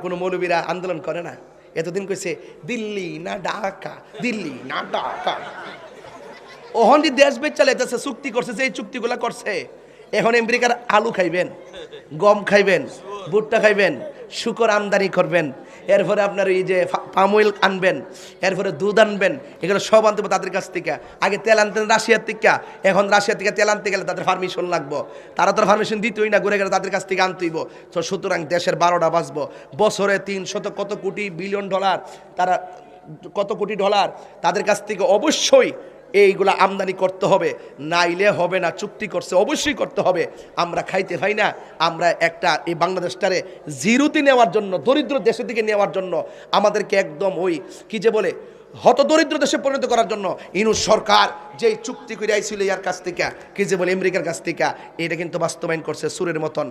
কোনো মৌলবীরা আন্দোলন করে না? এতদিন কইছে দিল্লি না ঢাকা, দিল্লি না ঢাকা। ওহন যে দেশ বেচ চালাইতেছে, চুক্তি করছে, যে এই চুক্তিগুলা করছে, এখন আমেরিকার আলু খাইবেন, গম খাইবেন, ভুট্টা খাইবেন, শুকর আমদানি করবেন, এরপরে আপনার এই যে পাম অয়েল আনবেন, এরপরে দুধ আনবেন, এগুলো সব আনতে হবে তাদের কাছ থেকে। আগে তেল আনতেন রাশিয়ার থেকে, এখন রাশিয়া থেকে তেল আনতে গেলে তাদের পারমিশন লাগবো, তারা তো পারমিশন দিতই না, ঘুরে গেলে তাদের কাছ থেকে আনতেইব। তো সুতরাং দেশের 12টা বাঁচবো। বছরে 300 কত কোটি বিলিয়ন ডলার, তারা কত কোটি ডলার তাদের কাছ থেকে অবশ্যই এইগুলা আমদানি করতে হবে, নাইলে হবে না। চুক্তি করছে, অবশ্যই করতে হবে। আমরা খাইতে পাই না, আমরা একটা এই বাংলাদেশটারে জিরোতে নেওয়ার জন্য, দরিদ্র দেশের দিকে নেওয়ার জন্য, আমাদেরকে একদম ওই কি যে বলে হত দরিদ্র দেশে পরিণত করার জন্য ইউনূস সরকার যেই চুক্তি করে আইছিল ইয়ার কাছ থেকে, কি যে বলে আমেরিকার কাছ থেকে, এটা কিন্তু বাস্তবায়ন করছে সুরের মতন।